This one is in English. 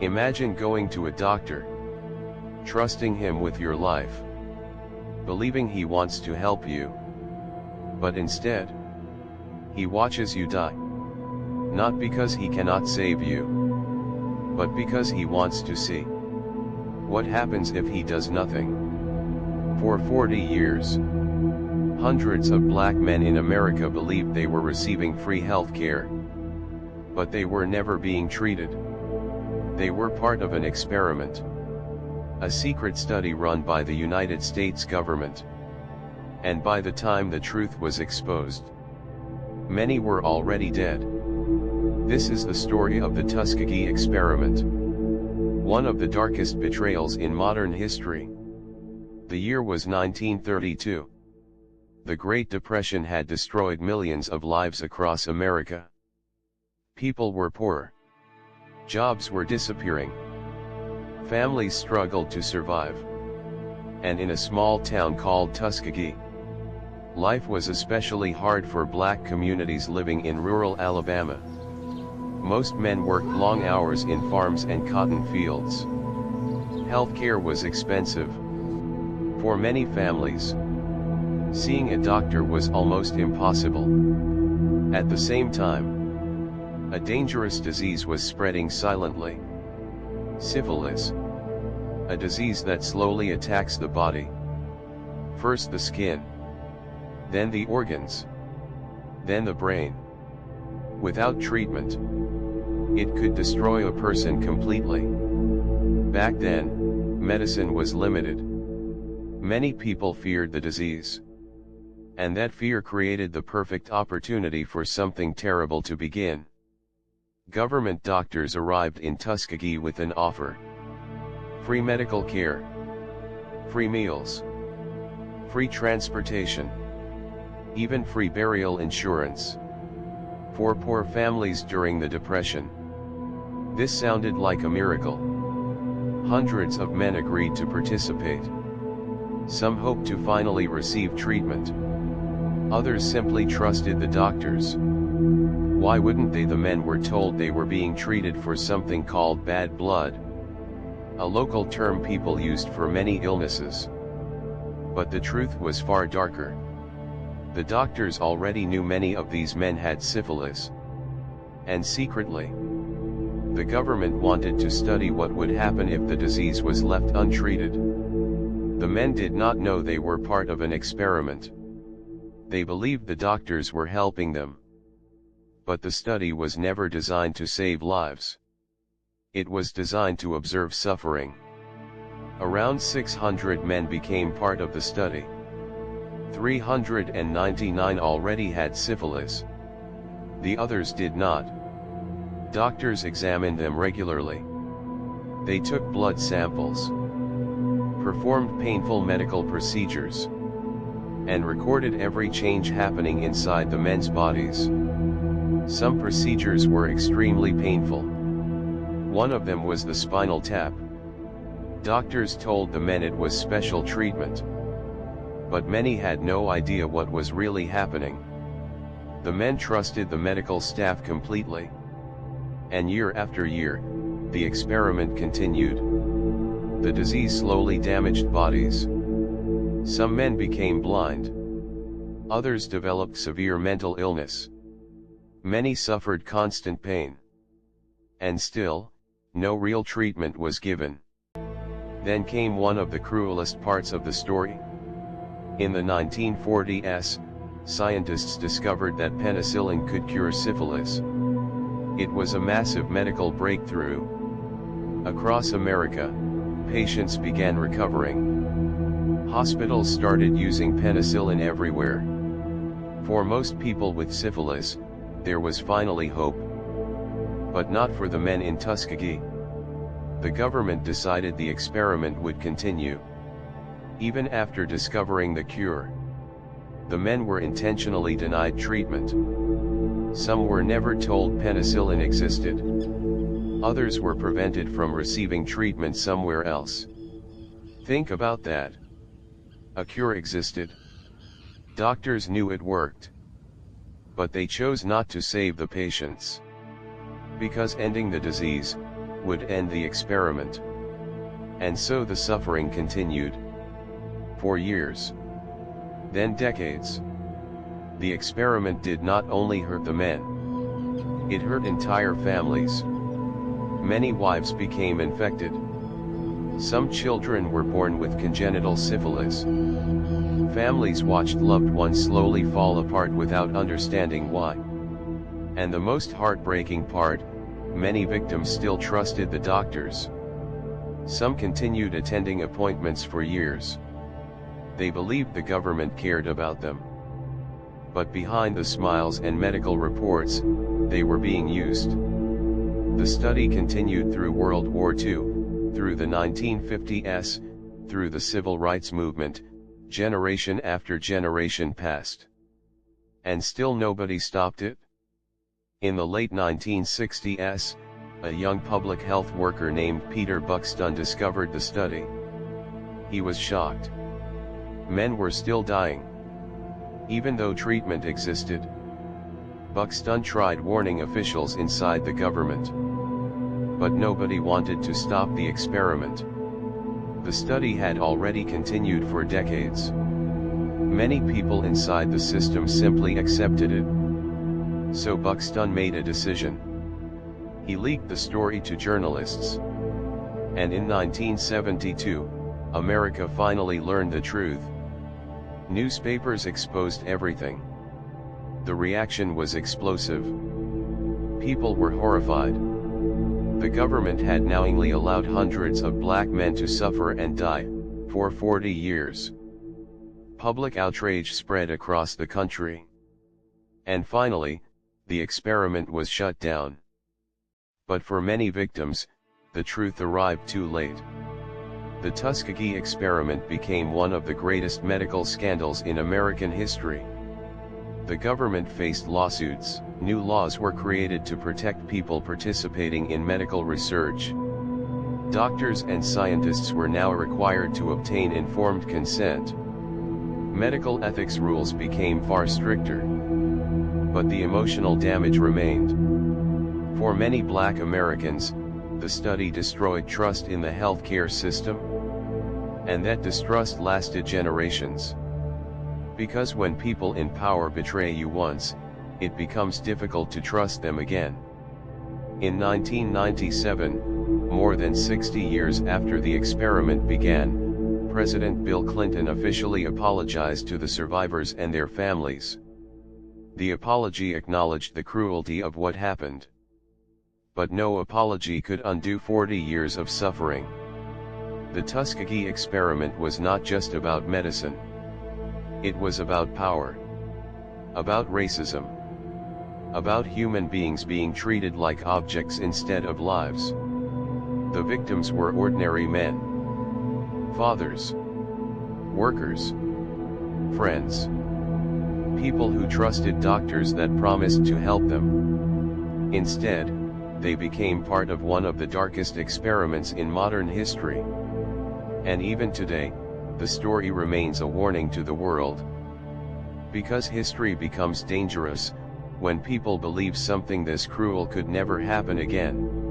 Imagine going to a doctor, trusting him with your life, believing he wants to help you, but instead, he watches you die. Not because he cannot save you, but because he wants to see what happens if he does nothing. For 40 years, hundreds of black men in America believed they were receiving free health care, but they were never being treated. They were part of an experiment, a secret study run by the United States government. And by the time the truth was exposed, many were already dead. This is the story of the Tuskegee Experiment, one of the darkest betrayals in modern history. The year was 1932. The Great Depression had destroyed millions of lives across America. People were poor. Jobs were disappearing. Families struggled to survive. And in a small town called Tuskegee, life was especially hard for black communities living in rural Alabama. Most men worked long hours in farms and cotton fields. Healthcare was expensive. For many families, seeing a doctor was almost impossible. At the same time, a dangerous disease was spreading silently. Syphilis, a disease that slowly attacks the body. First the skin, then the organs, then the brain. Without treatment, it could destroy a person completely. Back then, medicine was limited. Many people feared the disease. And that fear created the perfect opportunity for something terrible to begin. Government doctors arrived in Tuskegee with an offer. Free medical care, free meals, free transportation, even free burial insurance for poor families during the Depression. This sounded like a miracle. Hundreds of men agreed to participate. Some hoped to finally receive treatment. Others simply trusted the doctors. Why wouldn't they? The men were told they were being treated for something called bad blood, a local term people used for many illnesses. But the truth was far darker. The doctors already knew many of these men had syphilis. And secretly, the government wanted to study what would happen if the disease was left untreated. The men did not know they were part of an experiment. They believed the doctors were helping them. But the study was never designed to save lives. It was designed to observe suffering. Around 600 men became part of the study. 399 already had syphilis. The others did not. Doctors examined them regularly. They took blood samples, performed painful medical procedures, and recorded every change happening inside the men's bodies. Some procedures were extremely painful. One of them was the spinal tap. Doctors told the men it was special treatment. But many had no idea what was really happening. The men trusted the medical staff completely. And year after year, the experiment continued. The disease slowly damaged bodies. Some men became blind. Others developed severe mental illness. Many suffered constant pain. And still, no real treatment was given. Then came one of the cruelest parts of the story. In the 1940s, scientists discovered that penicillin could cure syphilis. It was a massive medical breakthrough. Across America, patients began recovering. Hospitals started using penicillin everywhere. For most people with syphilis, there was finally hope. But not for the men in Tuskegee. The government decided the experiment would continue. Even after discovering the cure, the men were intentionally denied treatment. Some were never told penicillin existed. Others were prevented from receiving treatment somewhere else. Think about that. A cure existed. Doctors knew it worked. But they chose not to save the patients. Because ending the disease would end the experiment. And so the suffering continued. For years. Then decades. The experiment did not only hurt the men. It hurt entire families. Many wives became infected. Some children were born with congenital syphilis. Families watched loved ones slowly fall apart without understanding why. And the most heartbreaking part, many victims still trusted the doctors. Some continued attending appointments for years. They believed the government cared about them. But behind the smiles and medical reports, they were being used. The study continued through World War II, through the 1950s, through the Civil Rights Movement, generation after generation passed. And still nobody stopped it? In the late 1960s, a young public health worker named Peter Buxton discovered the study. He was shocked. Men were still dying. Even though treatment existed. Buxton tried warning officials inside the government. But nobody wanted to stop the experiment. The study had already continued for decades. Many people inside the system simply accepted it. So Buxton made a decision. He leaked the story to journalists. And in 1972, America finally learned the truth. Newspapers exposed everything. The reaction was explosive. People were horrified. The government had knowingly allowed hundreds of black men to suffer and die, for 40 years. Public outrage spread across the country. And finally, the experiment was shut down. But for many victims, the truth arrived too late. The Tuskegee Experiment became one of the greatest medical scandals in American history. The government faced lawsuits, new laws were created to protect people participating in medical research. Doctors and scientists were now required to obtain informed consent. Medical ethics rules became far stricter. But the emotional damage remained. For many black Americans, the study destroyed trust in the healthcare system. And that distrust lasted generations. Because when people in power betray you once, it becomes difficult to trust them again. In 1997, more than 60 years after the experiment began, President Bill Clinton officially apologized to the survivors and their families. The apology acknowledged the cruelty of what happened. But no apology could undo 40 years of suffering. The Tuskegee Experiment was not just about medicine. It was about power. About racism. About human beings being treated like objects instead of lives. The victims were ordinary men. Fathers. Workers. Friends. People who trusted doctors that promised to help them. Instead, they became part of one of the darkest experiments in modern history. And even today, the story remains a warning to the world. Because history becomes dangerous, when people believe something this cruel could never happen again.